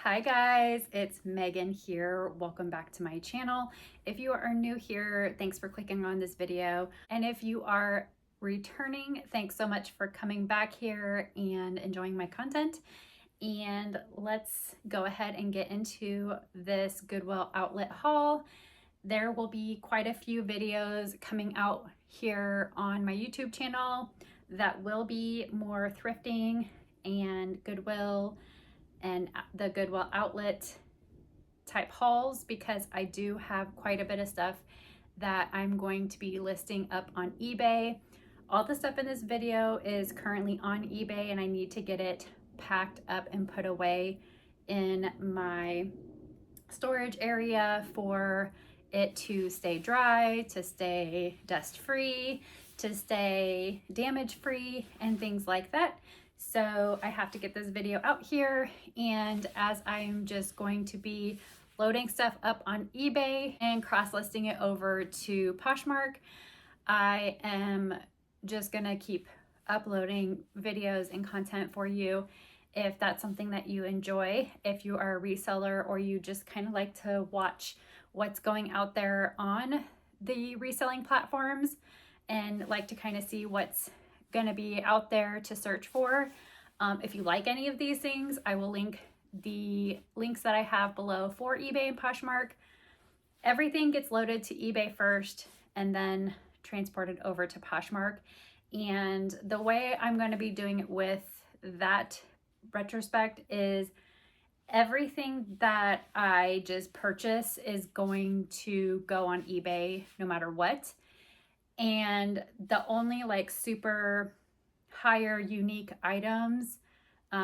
Hi guys, it's Megan here. Welcome back to my channel. If you are new here, thanks for clicking on this video. And if you are returning, thanks so much for coming back here and enjoying my content. And let's go ahead and get into this Goodwill outlet haul. There will be quite a few videos coming out here on my YouTube channel that will be more thrifting and Goodwill and the Goodwill outlet type hauls, because I do have quite a bit of stuff that I'm going to be listing up on eBay. All the stuff in this video is currently on eBay and I need to get it packed up and put away in my storage area for it to stay dry, to stay dust free, to stay damage free, and things like that. So I have to get this video out here, and as I'm just going to be loading stuff up on eBay and cross-listing it over to Poshmark, I am just gonna keep uploading videos and content for you if that's something that you enjoy. If you are a reseller or you just kind of like to watch what's going out there on the reselling platforms and like to kind of see what's going to be out there to search for. If you like any of these things, I will link the links that I have below for eBay and Poshmark. Everything gets loaded to eBay first and then transported over to Poshmark. And the way I'm going to be doing it with that retrospect is everything that I just purchase is going to go on eBay no matter what. And the only like super higher unique items,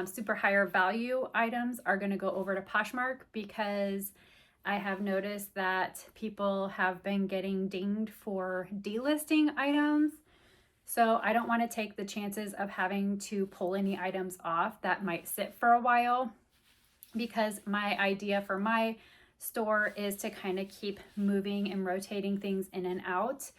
super higher value items are going to go over to Poshmark, because I have noticed that people have been getting dinged for delisting items. So I don't want to take the chances of having to pull any items off that might sit for a while, because my idea for my store is to kind of keep moving and rotating things in and out.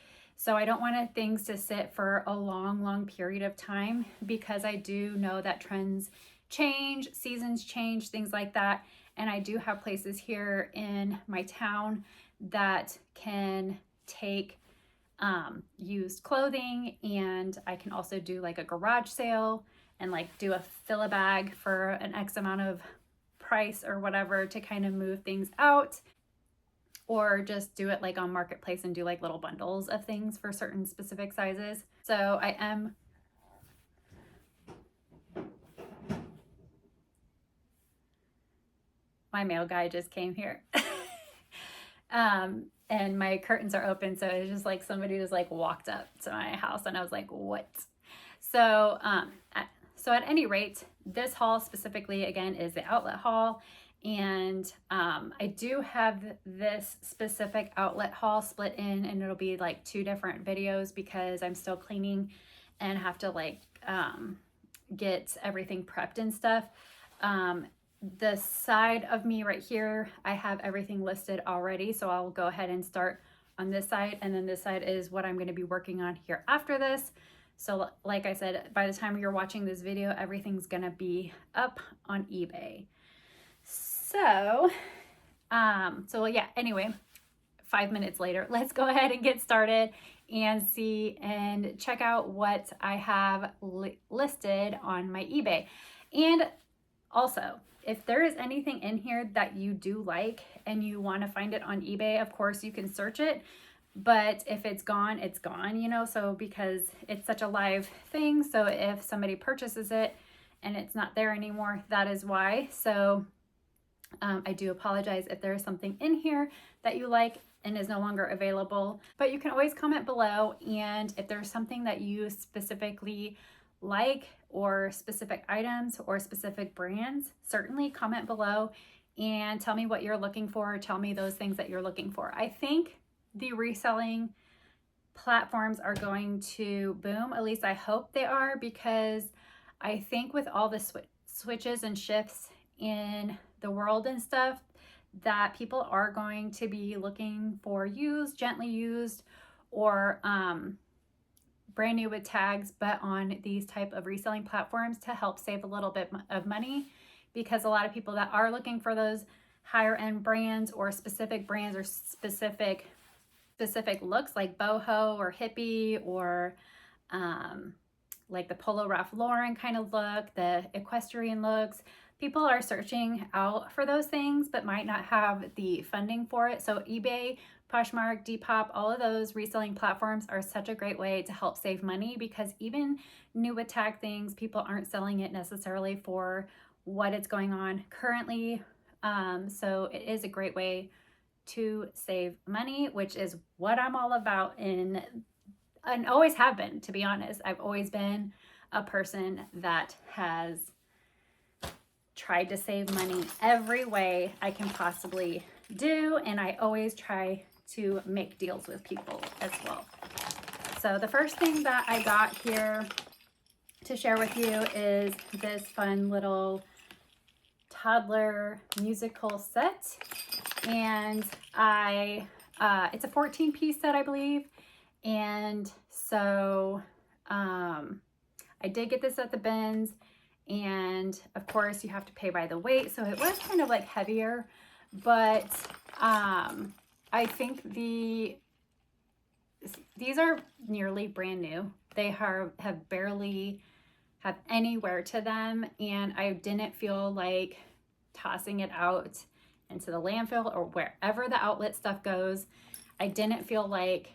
So I don't want things to sit for a long period of time, because I do know that trends change, seasons change, things like that. And I do have places here in my town that can take used clothing, and I can also do like a garage sale and like do a fill a bag for an X amount of price or whatever to kind of move things out, or just do it like on Marketplace and do like little bundles of things for certain specific sizes. So my mail guy just came here. And my curtains are open, so it's just like somebody just like walked up to my house and I was like, what? So at any rate, this haul specifically again is the outlet haul. And I do have this specific outlet haul split in, and it'll be like 2 different videos because I'm still cleaning and have to like get everything prepped and stuff. The side of me right here, I have everything listed already, so I'll go ahead and start on this side, and then this side is what I'm going to be working on here after this. So like I said, by the time you're watching this video, everything's going to be up on eBay. So yeah, anyway, 5 minutes later, let's go ahead and get started and see and check out what I have listed on my eBay. And also, if there is anything in here that you do like and you want to find it on eBay, of course you can search it, but if it's gone, it's gone, you know, so because it's such a live thing. So if somebody purchases it and it's not there anymore, that is why. So I do apologize if there is something in here that you like and is no longer available, but you can always comment below. And if there's something that you specifically like, or specific items or specific brands, certainly comment below and tell me what you're looking for. Tell me those things that you're looking for. I think the reselling platforms are going to boom. At least I hope they are, because I think with all the switches and shifts in the world and stuff, that people are going to be looking for used, gently used, or brand new with tags, but on these type of reselling platforms to help save a little bit of money, because a lot of people that are looking for those higher end brands or specific looks like boho or hippie or like the Polo Ralph Lauren kind of look, the equestrian looks. People are searching out for those things but might not have the funding for it. So eBay, Poshmark, Depop, all of those reselling platforms are such a great way to help save money, because even new attack things, people aren't selling it necessarily for what it's going on currently. So it is a great way to save money, which is what I'm all about and always have been, to be honest. I've always been a person that has tried to save money every way I can possibly do, and I always try to make deals with people as well. So the first thing that I got here to share with you is this fun little toddler musical set, and it's a 14-piece set, I believe. And so I did get this at the bins, and of course you have to pay by the weight, so it was kind of like heavier, but I think these are nearly brand new. They have barely have any wear to them, and I didn't feel like tossing it out into the landfill or wherever the outlet stuff goes. I felt like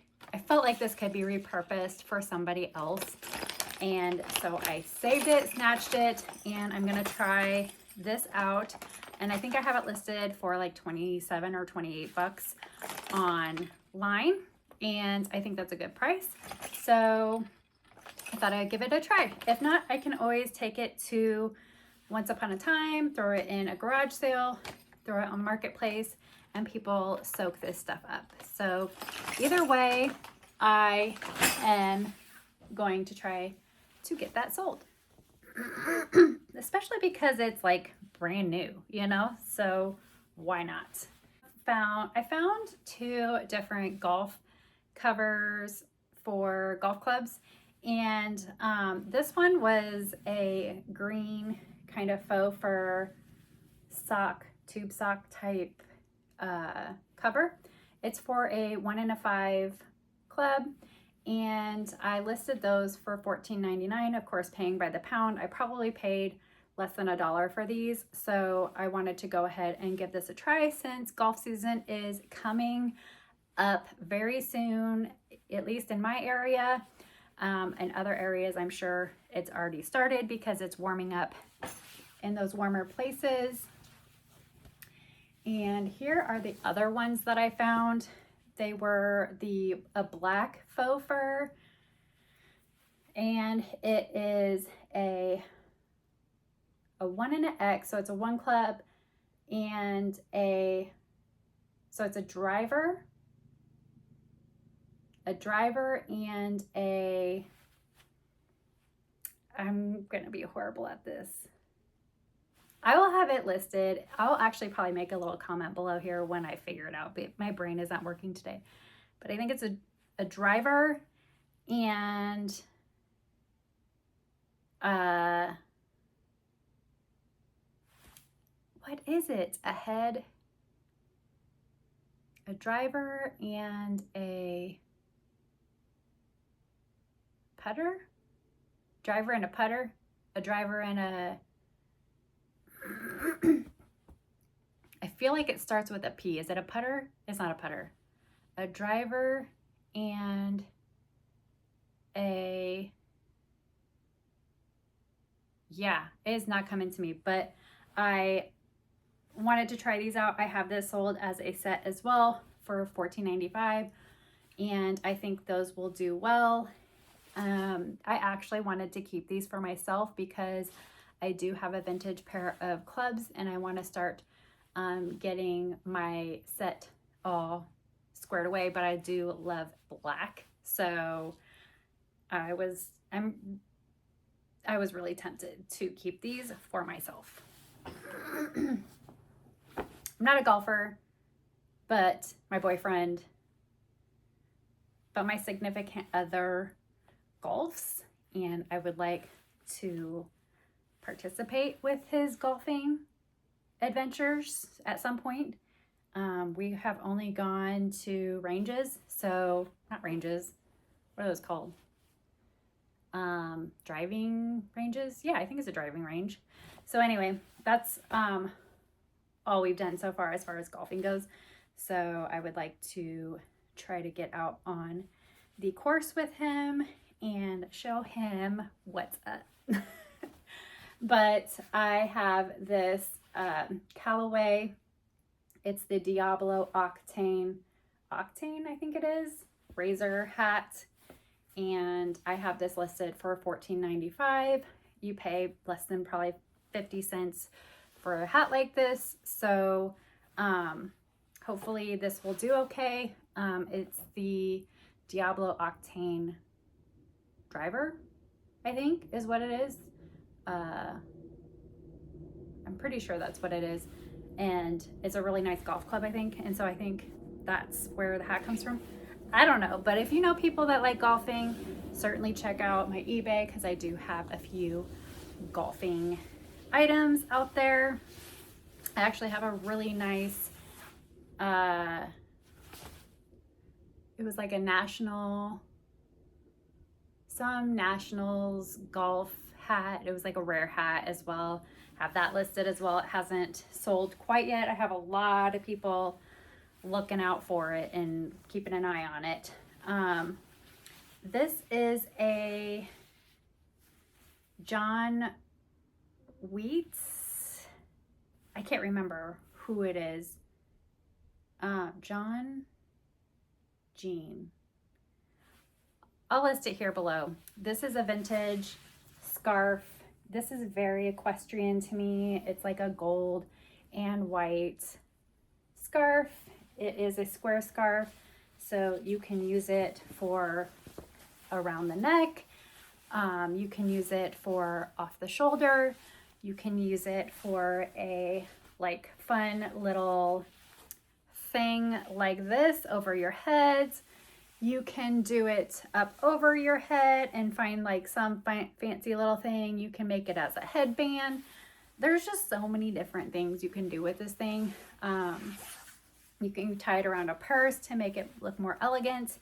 this could be repurposed for somebody else. And so I saved it, snatched it, and I'm gonna try this out. And I think I have it listed for like 27 or 28 bucks online. And I think that's a good price. So I thought I'd give it a try. If not, I can always take it to Once Upon a Time, throw it in a garage sale, throw it on Marketplace, and people soak this stuff up. So either way, I am going to try to get that sold. Especially because it's like brand new, you know? So why not? I found 2 different golf covers for golf clubs, and this one was a green kind of faux fur tube sock type cover. It's for a 1 in a 5 club, and I listed those for $14.99. Of course, paying by the pound. I probably paid less than $1 for these, so I wanted to go ahead and give this a try since golf season is coming up very soon, at least in my area. In other areas, I'm sure it's already started because it's warming up in those warmer places. And here are the other ones that I found. They were a black faux fur, and it is a 1 in an X, so it's a 1 club, and so it's a driver, and I'm gonna be horrible at this. I will have it listed. I'll actually probably make a little comment below here when I figure it out, but my brain is not working today. But I think it's a driver and what is it? A driver and a putter? Driver and a putter? A driver and a... I feel like it starts with a P. Is it a putter? It's not a putter. A driver and a... Yeah, it is not coming to me, but I wanted to try these out. I have this sold as a set as well for $14.95, and I think those will do well. I actually wanted to keep these for myself because I do have a vintage pair of clubs, and I want to start getting my set all squared away, but I do love black. So I was really tempted to keep these for myself. I'm not a golfer, but my significant other golfs, and I would like to participate with his golfing. adventures at some point. We have only gone to ranges, so not ranges, what are those called? Driving ranges. Yeah, I think it's a driving range. So anyway, that's all we've done so far as golfing goes. So I would like to try to get out on the course with him and show him what's up. But I have this Callaway. It's the Diablo Octane, I think it is, razor hat. And I have this listed for $14.95. You pay less than probably 50 cents for a hat like this. So hopefully this will do okay. It's the Diablo Octane driver, I think is what it is. I'm pretty sure that's what it is. And it's a really nice golf club, I think. And so I think that's where the hat comes from. I don't know, but if you know people that like golfing, certainly check out my eBay because I do have a few golfing items out there. I actually have a really nice, it was like a some nationals golf hat. It was like a rare hat as well. Have that listed as well. It hasn't sold quite yet. I have a lot of people looking out for it and keeping an eye on it. This is a John Wheats. I can't remember who it is. Jean. I'll list it here below. This is a vintage scarf. This is very equestrian to me. It's like a gold and white scarf. It is a square scarf, so you can use it for around the neck. You can use it for off the shoulder. You can use it for a like fun little thing like this over your heads. You can do it up over your head and find like some fancy little thing. You can make it as a headband. There's just so many different things you can do with this thing. You can tie it around a purse to make it look more elegant.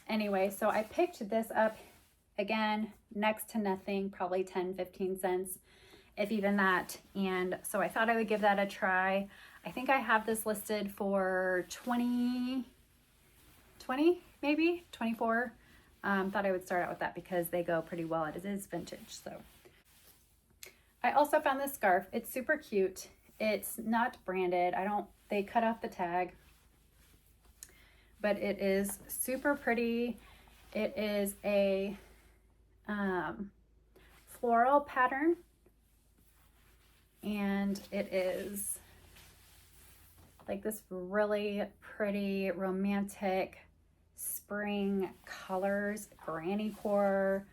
Anyway, so I picked this up, again, next to nothing, probably 10-15 cents, if even that. And so I thought I would give that a try. I think I have this listed for 20 maybe 24. Thought I would start out with that because they go pretty well. It is vintage. So I also found this scarf. It's super cute. It's not branded. They cut off the tag, but it is super pretty. It is a floral pattern, and it is like this really pretty romantic spring colors, granny core.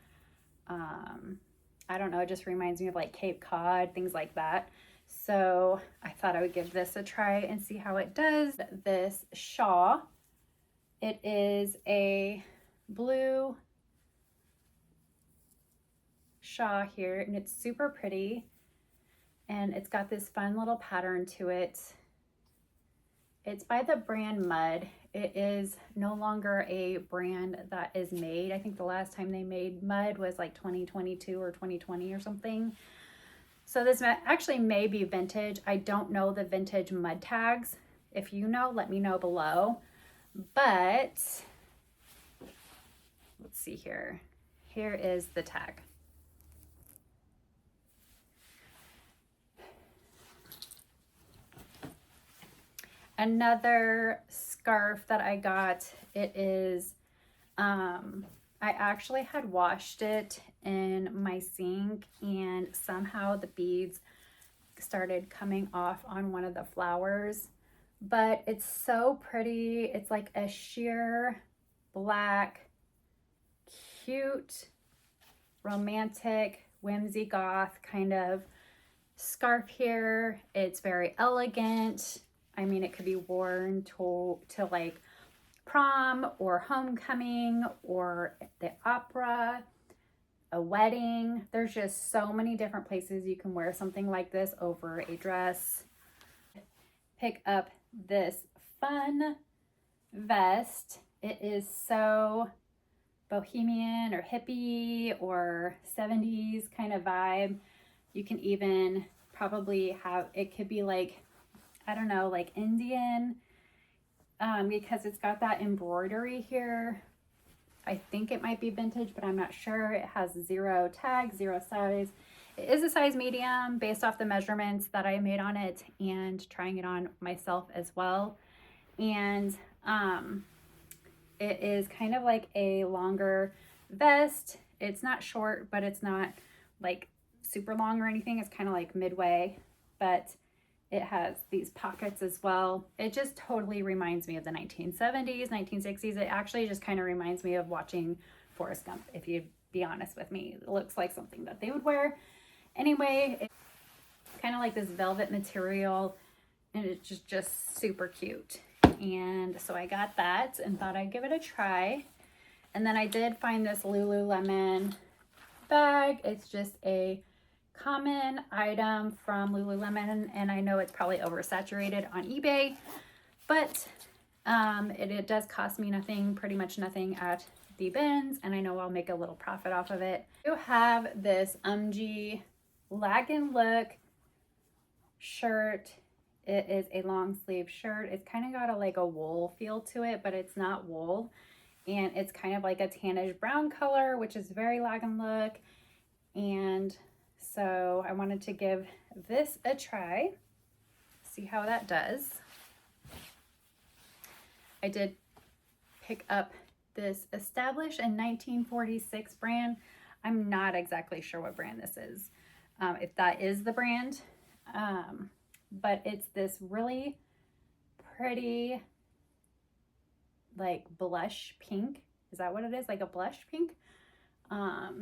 I don't know, it just reminds me of like Cape Cod, things like that. So I thought I would give this a try and see how it does. This shawl, it is a blue shawl here, and it's super pretty, and it's got this fun little pattern to it. It's by the brand Mud. It is no longer a brand that is made. I think the last time they made Mud was like 2022 or 2020 or something. So this actually may be vintage. I don't know the vintage Mud tags. If you know, let me know below. But let's see here. Here is the tag. Another scarf that I got, it is, I actually had washed it in my sink and somehow the beads started coming off on one of the flowers, but it's so pretty. It's like a sheer black, cute, romantic, whimsy goth kind of scarf here. It's very elegant. I mean, it could be worn to like prom or homecoming or the opera. a wedding. There's just so many different places you can wear something like this over a dress. Pick up this fun vest. It is so bohemian or hippie or 70s kind of vibe. You can even probably have, it could be like, I don't know, like Indian, because it's got that embroidery here. I think it might be vintage, but I'm not sure. It has 0 tag, 0 size. It is a size medium based off the measurements that I made on it and trying it on myself as well. And it is kind of like a longer vest. It's not short, but it's not like super long or anything. It's kind of like midway, but it has these pockets as well. It just totally reminds me of the 1970s, 1960s. It actually just kind of reminds me of watching Forrest Gump, if you'd be honest with me. It looks like something that they would wear. Anyway, it's kind of like this velvet material, and it's just super cute. And so I got that and thought I'd give it a try. And then I did find this Lululemon bag. It's just a common item from Lululemon, and I know it's probably oversaturated on eBay, but it does cost me nothing, pretty much nothing at the bins, and I know I'll make a little profit off of it. You have this UMG Lag and Look shirt. It is a long sleeve shirt. It's kind of got like a wool feel to it, but it's not wool, and it's kind of like a tannish brown color, which is very Lag and Look. And so I wanted to give this a try, see how that does. I did pick up this established in 1946 brand. I'm not exactly sure what brand this is, if that is the brand, but it's this really pretty like blush pink. Is that what it is? Like a blush pink, a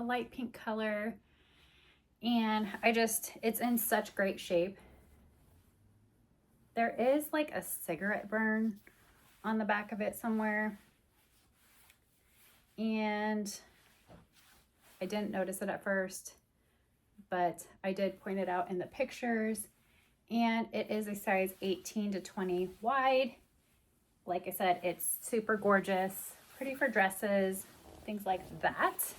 light pink color. And it's in such great shape. There is like a cigarette burn on the back of it somewhere, and I didn't notice it at first, but I did point it out in the pictures. And it is a size 18 to 20 wide. Like I said, it's super gorgeous, pretty for dresses, things like that.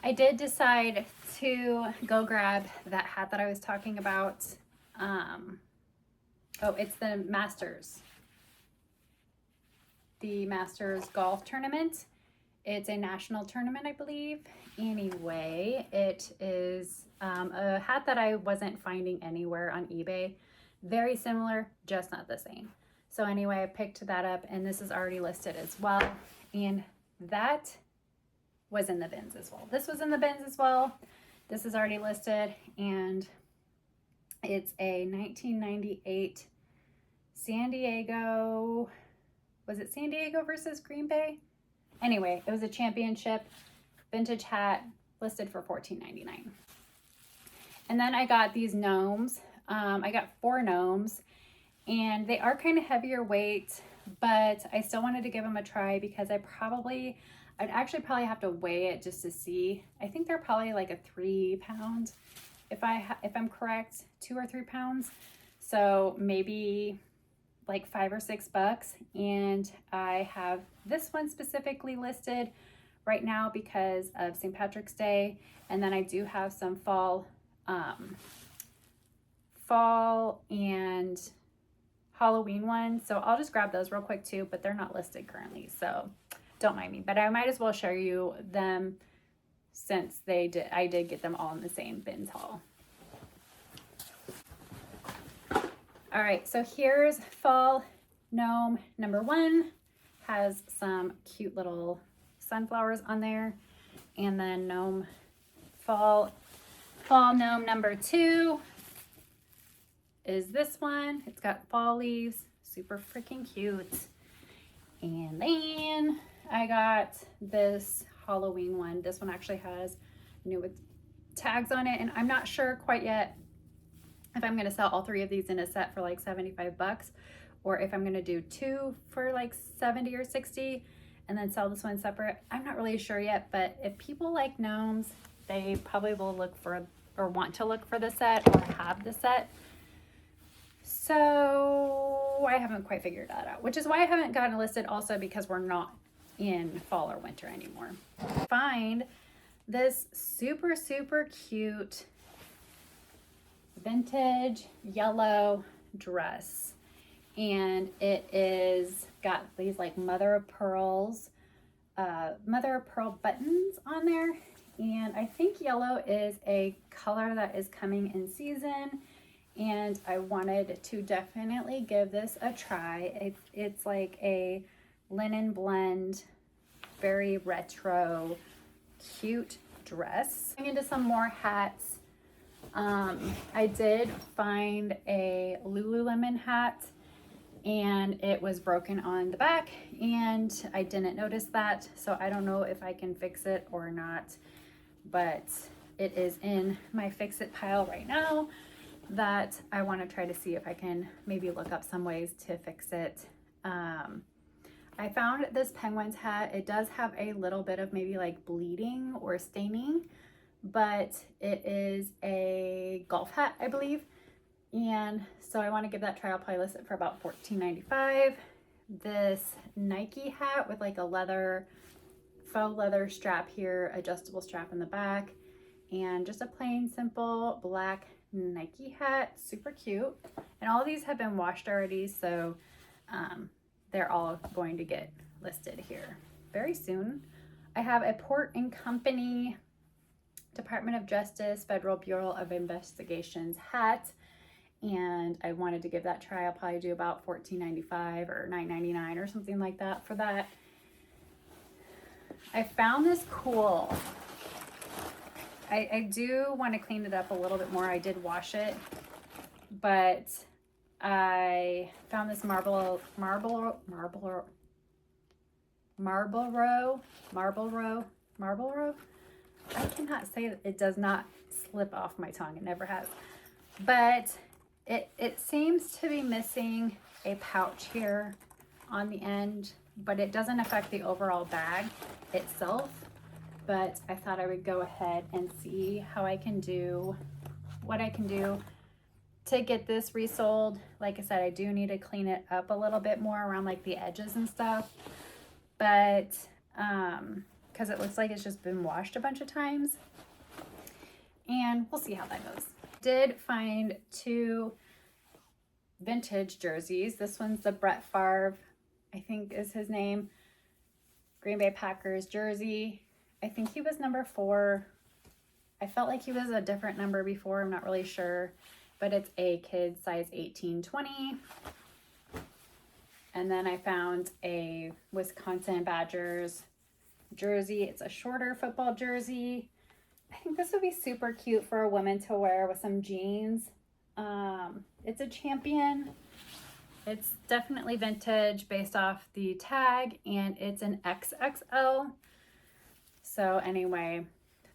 I did decide to go grab that hat that I was talking about. Oh, it's the Masters golf tournament. It's a national tournament, I believe. Anyway, it is a hat that I wasn't finding anywhere on eBay. Very similar, just not the same. So anyway, I picked that up, and this is already listed as well. And that was in the bins as well. This was in the bins as well. This is already listed, and it's a 1998 San Diego. Was it San Diego versus Green Bay? Anyway, it was a championship vintage hat, listed for $14.99. And then I got these gnomes. I got 4 gnomes, and they are kind of heavier weight, but I still wanted to give them a try because I'd actually probably have to weigh it just to see. I think they're probably like a 3 pound, if I'm correct, 2 or 3 pounds. So maybe like $5 or $6. And I have this one specifically listed right now because of St. Patrick's Day. And then I do have some fall and Halloween ones. So I'll just grab those real quick too, but they're not listed currently, so don't mind me. But I might as well show you them since I did get them all in the same bins haul. All right, so here's fall gnome number 1. Has some cute little sunflowers on there. And then fall gnome number 2 is this one. It's got fall leaves, super freaking cute. And then I got this Halloween one. This one actually has new with tags on it, and I'm not sure quite yet if I'm gonna sell all 3 of these in a set for like $75, or if I'm gonna do 2 for like 70 or 60, and then sell this one separate. I'm not really sure yet, but if people like gnomes, they probably will look for or want to look for the set or have the set. So I haven't quite figured that out, which is why I haven't gotten it listed, also because we're not in fall or winter anymore. Find this super, super cute vintage yellow dress, and it is got these like mother of pearl buttons on there, and I think yellow is a color that is coming in season, and I wanted to definitely give this a try. It's like a linen blend, very retro, cute dress. Going into some more hats. I did find a Lululemon hat, and it was broken on the back, and I didn't notice that, so I don't know if I can fix it or not, but it is in my fix it pile right now that I want to try to see if I can maybe look up some ways to fix it. I found this Penguins hat. It does have a little bit of maybe like bleeding or staining, but it is a golf hat, I believe. And so I want to give that a try. I'll probably list it for about $14.95. This Nike hat with like a faux leather strap here, adjustable strap in the back, and just a plain simple black Nike hat, super cute. And all of these have been washed already, so they're all going to get listed here very soon. I have a Port and Company Department of Justice Federal Bureau of Investigations hat, and I wanted to give that a try. I'll probably do about $14.95 or $9.99 or something like that for that. I found this cool. I do want to clean it up a little bit more. I did wash it, but I found this Marlboro. I cannot say it. It does not slip off my tongue. It never has. But it seems to be missing a pouch here on the end, but it doesn't affect the overall bag itself. But I thought I would go ahead and see how I can do, what I can do to get this resold. Like I said, I do need to clean it up a little bit more around like the edges and stuff, but because it looks like it's just been washed a bunch of times, and we'll see how that goes. Did find two vintage jerseys. This one's the Brett Favre, I think is his name, Green Bay Packers jersey. I think he was number 4. I felt like he was a different number before. I'm not really sure, but it's a kid size 18-20. And then I found a Wisconsin Badgers jersey. It's a shorter football jersey. I think this would be super cute for a woman to wear with some jeans. It's a Champion. It's definitely vintage based off the tag, and it's an XXL. So anyway,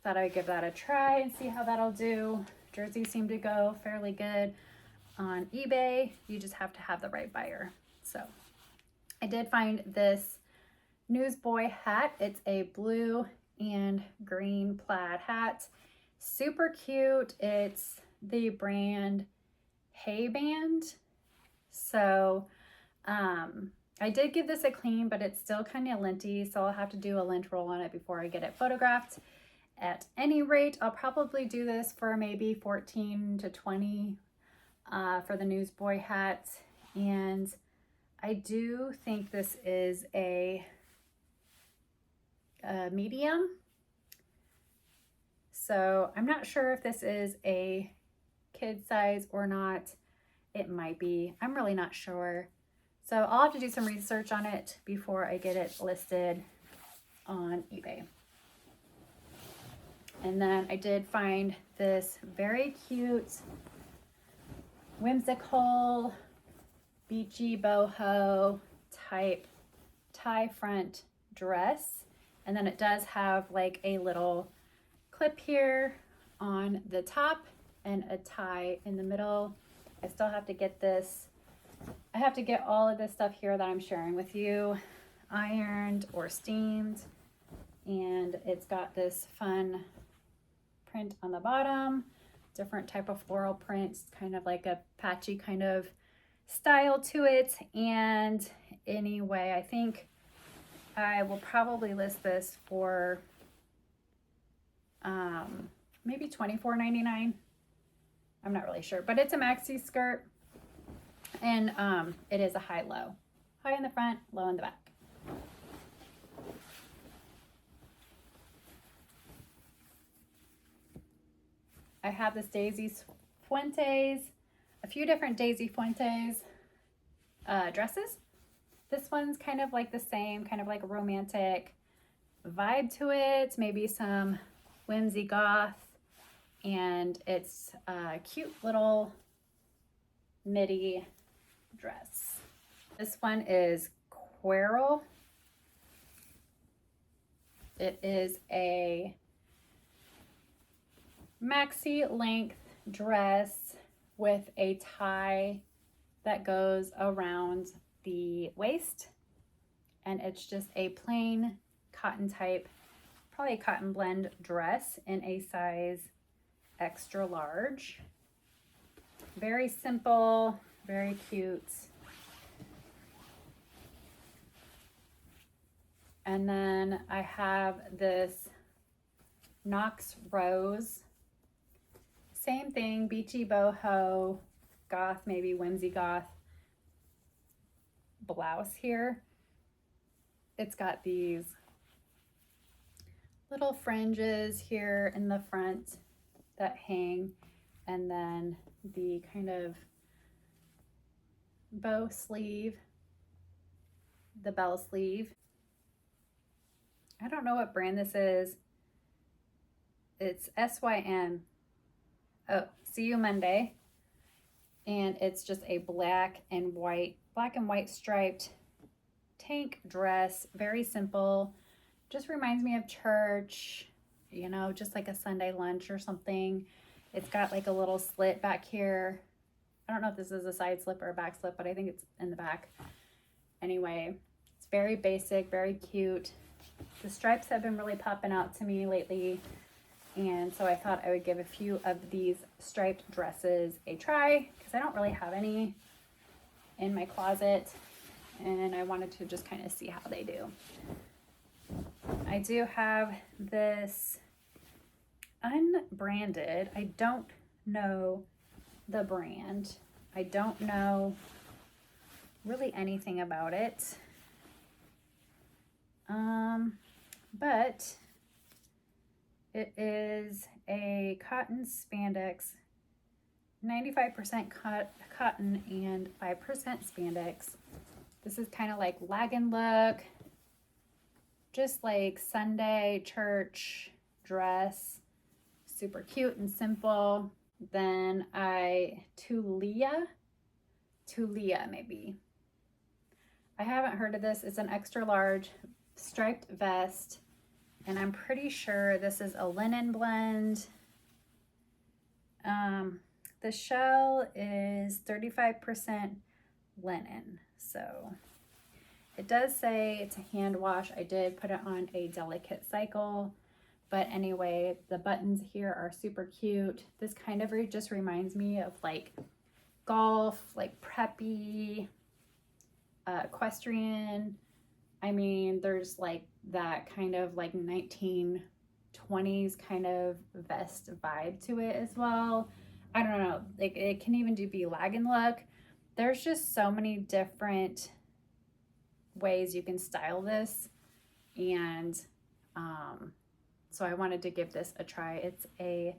thought I'd give that a try and see how that'll do. Jerseys seem to go fairly good on eBay. You just have to have the right buyer. So I did find this Newsboy hat. It's a blue and green plaid hat. Super cute. It's the brand Hey Band. So I did give this a clean, but it's still kind of linty, so I'll have to do a lint roll on it before I get it photographed. At any rate, I'll probably do this for maybe $14 to $20 for the Newsboy hat. And I do think this is a medium. So I'm not sure if this is a kid size or not. It might be. I'm really not sure. So I'll have to do some research on it before I get it listed on eBay. And then I did find this very cute, whimsical, beachy boho type tie front dress. And then it does have like a little clip here on the top and a tie in the middle. I still have to get this. I have to get all of this stuff here that I'm sharing with you ironed or steamed. And it's got this fun print on the bottom, different type of floral prints, kind of like a patchy kind of style to it. And anyway, I think I will probably list this for maybe $24.99. I'm not really sure, but it's a maxi skirt, and it is a high-low. High in the front, low in the back. I have this Daisy Fuentes, a few different Daisy Fuentes dresses. This one's kind of like the same, kind of like a romantic vibe to it, maybe some whimsy goth, and it's a cute little midi dress. This one is Querl. It is a maxi length dress with a tie that goes around the waist, and it's just a plain cotton type, probably a cotton blend dress in a size extra large. Very simple, very cute. And then I have this Knox Rose, same thing, beachy boho, goth, maybe whimsy goth blouse here. It's got these little fringes here in the front that hang, and then the kind of bow sleeve, the bell sleeve. I don't know what brand this is. It's SYM. Oh, see you Monday. And it's just a black and white striped tank dress. Very simple. Just reminds me of church, you know, just like a Sunday lunch or something. It's got like a little slit back here. I don't know if this is a side slip or a back slip, but I think it's in the back. Anyway, it's very basic, very cute. The stripes have been really popping out to me lately, and so I thought I would give a few of these striped dresses a try because I don't really have any in my closet, and I wanted to just kind of see how they do. I do have this unbranded, I don't know the brand. I don't know really anything about it. But it is a cotton spandex, 95% cotton and 5% spandex. This is kind of like lagging look, just like Sunday church dress, super cute and simple. Then Tulia maybe. I haven't heard of this. It's an extra large striped vest, and I'm pretty sure this is a linen blend. The shell is 35% linen, so it does say it's a hand wash. I did put it on a delicate cycle, but anyway, the buttons here are super cute. This kind of just reminds me of like golf, like preppy, equestrian. I mean, there's like that kind of like 1920s kind of vest vibe to it as well. I don't know, like it can even be lag and look. There's just so many different ways you can style this, and so I wanted to give this a try. It's a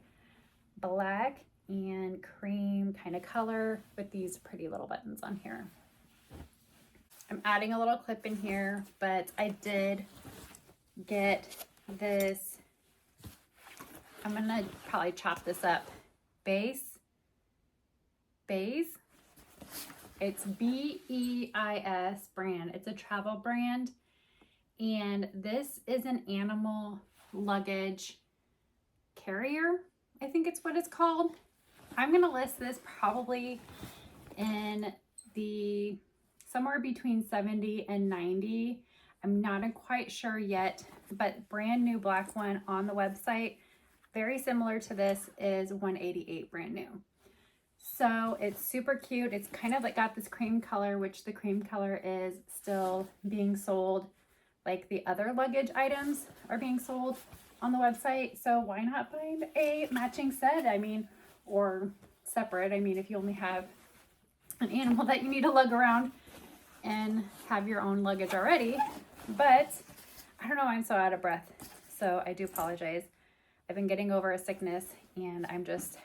black and cream kind of color with these pretty little buttons on here. I'm adding a little clip in here, but I did get this, I'm gonna probably chop this up, Base. It's BEIS brand. It's a travel brand, and this is an animal luggage carrier, I think it's what it's called. I'm gonna list this probably in the somewhere between 70 and 90. I'm not quite sure yet, but brand new black one on the website, very similar to this, is $188 brand new. So it's super cute. It's kind of like got this cream color, which the cream color is still being sold. Like the other luggage items are being sold on the website. So why not find a matching set? I mean, or separate. I mean, if you only have an animal that you need to lug around and have your own luggage already. But I don't know, I'm so out of breath. So I do apologize. I've been getting over a sickness and I'm just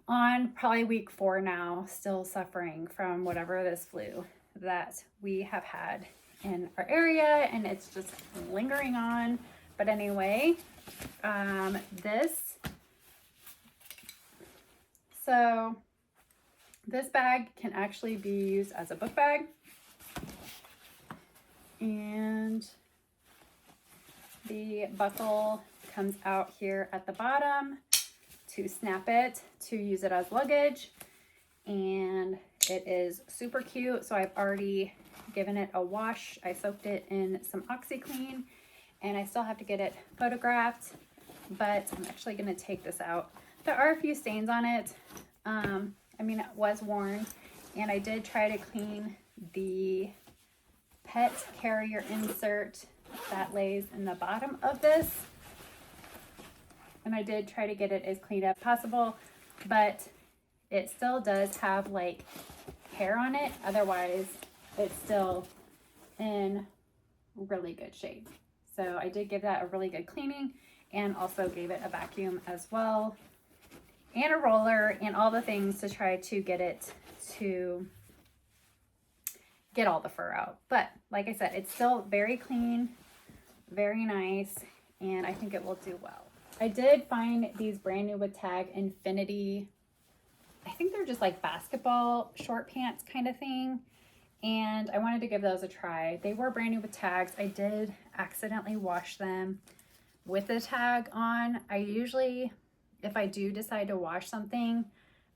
on probably week 4 now, still suffering from whatever this flu that we have had in our area, and it's just lingering on. But anyway, this bag can actually be used as a book bag, and the buckle comes out here at the bottom to snap it to use it as luggage, and it is super cute. So I've already given it a wash. I soaked it in some OxyClean, and I still have to get it photographed, but I'm actually going to take this out. There are a few stains on it. I mean, it was worn, and I did try to clean the pet carrier insert that lays in the bottom of this, and I did try to get it as clean up possible, but it still does have like hair on it. Otherwise, it's still in really good shape. So I did give that a really good cleaning, and also gave it a vacuum as well, and a roller, and all the things to try to get it to get all the fur out. But like I said, it's still very clean, very nice, and I think it will do well. I did find these brand new with tag Infinity. I think they're just like basketball short pants kind of thing. And I wanted to give those a try. They were brand new with tags. I did accidentally wash them with the tag on. I usually, if I do decide to wash something,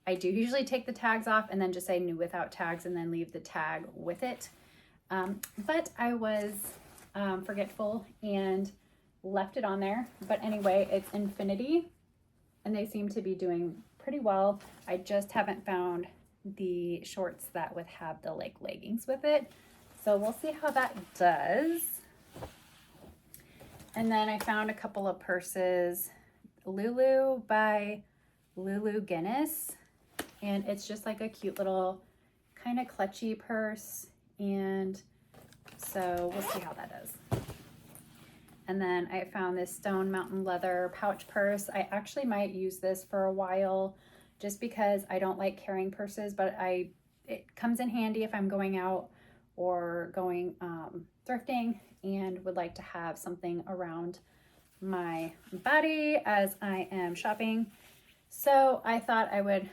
I do usually take the tags off and then just say new without tags and then leave the tag with it. But I was forgetful and left it on there. But anyway, it's Infinity, and they seem to be doing pretty well. I just haven't found the shorts that would have the like leggings with it. So we'll see how that does. And then I found a couple of purses. Lulu by Lulu Guinness. And it's just like a cute little kind of clutchy purse. And so we'll see how that does. And then I found this Stone Mountain leather pouch purse. I actually might use this for a while just because I don't like carrying purses, but it comes in handy if I'm going out or going thrifting and would like to have something around my body as I am shopping. So I thought I would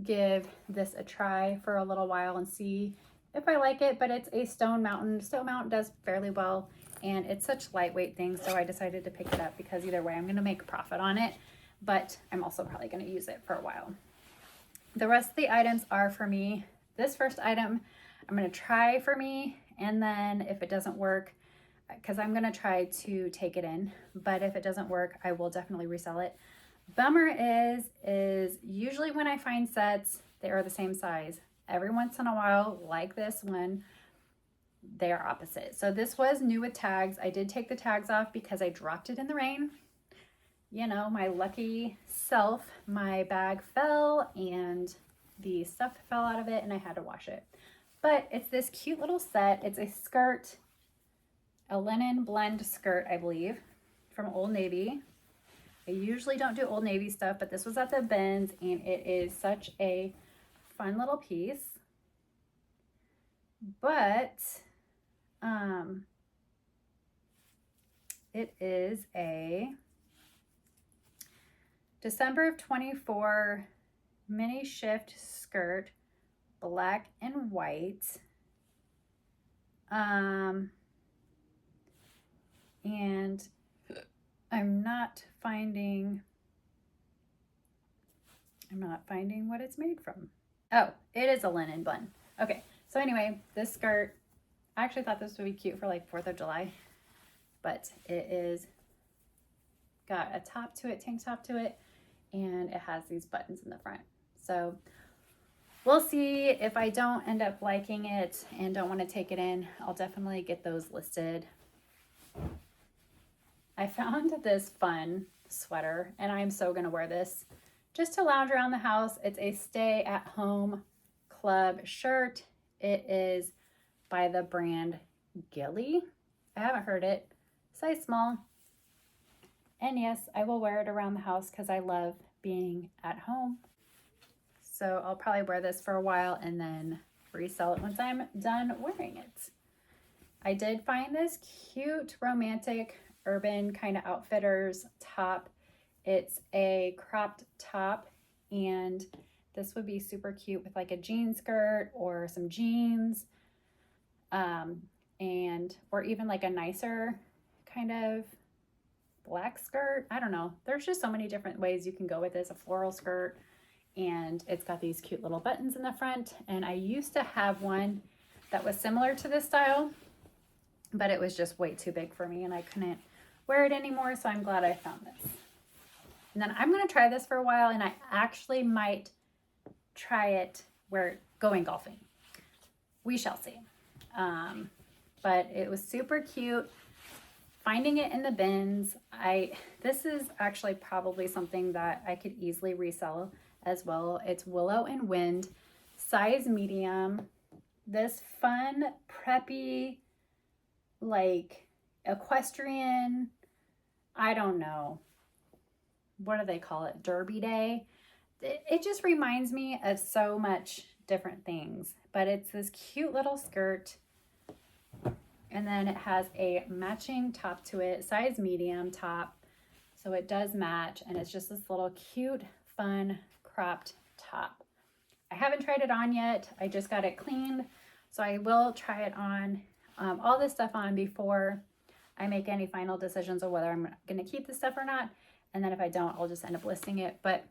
give this a try for a little while and see if I like it, but it's a Stone Mountain. Stone Mountain does fairly well, and it's such lightweight things, so I decided to pick it up because either way I'm going to make a profit on it, but I'm also probably going to use it for a while. The rest of the items are for me. This first item I'm going to try for me, and then if it doesn't work, because I'm going to try to take it in, but if it doesn't work, I will definitely resell it. Bummer is usually when I find sets, they are the same size. Every once in a while, like this one, they are opposite. So this was new with tags. I did take the tags off because I dropped it in the rain. You know, my lucky self, my bag fell and the stuff fell out of it and I had to wash it. But it's this cute little set. It's a skirt, a linen blend skirt, I believe, from Old Navy. I usually don't do Old Navy stuff, but this was at the bins and it is such a fun little piece. But it is a December of 24 mini shift skirt, black and white. And I'm not finding what it's made from. Oh, it is a linen blend. Okay, so anyway, this skirt I actually thought this would be cute for like 4th of July, but it is got a top to it, tank top to it, and it has these buttons in the front. So we'll see. If I don't end up liking it and don't want to take it in, I'll definitely get those listed. I found this fun sweater, and I'm so gonna wear this just to lounge around the house. It's a stay at home club shirt. It is by the brand Gilly. I haven't heard it. Size small. And yes, I will wear it around the house because I love being at home. So I'll probably wear this for a while and then resell it once I'm done wearing it. I did find this cute, romantic, urban kind of outfitters top. It's a cropped top, and this would be super cute with like a jean skirt or some jeans, or even like a nicer kind of black skirt. I don't know. There's just so many different ways you can go with this. A floral skirt, and it's got these cute little buttons in the front. And I used to have one that was similar to this style, but it was just way too big for me and I couldn't wear it anymore. So I'm glad I found this. And then I'm going to try this for a while, and I actually might try it going golfing. We shall see. But it was super cute. Finding it in the bins, this is actually probably something that I could easily resell as well. It's Willow and Wind, size medium. This fun, preppy, like equestrian, I don't know, what do they call it? Derby day. It just reminds me of so much different things, but it's this cute little skirt. And then it has a matching top to it, size medium top. So it does match, and it's just this little cute, fun, cropped top. I haven't tried it on yet. I just got it cleaned. So I will try it on, all this stuff on before I make any final decisions of whether I'm going to keep this stuff or not. And then if I don't, I'll just end up listing it. But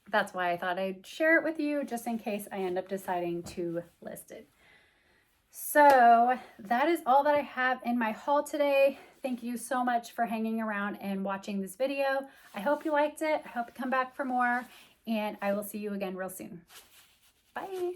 that's why I thought I'd share it with you, just in case I end up deciding to list it. So that is all that I have in my haul today. Thank you so much for hanging around and watching this video. I hope you liked it. I hope you come back for more, and I will see you again real soon. Bye.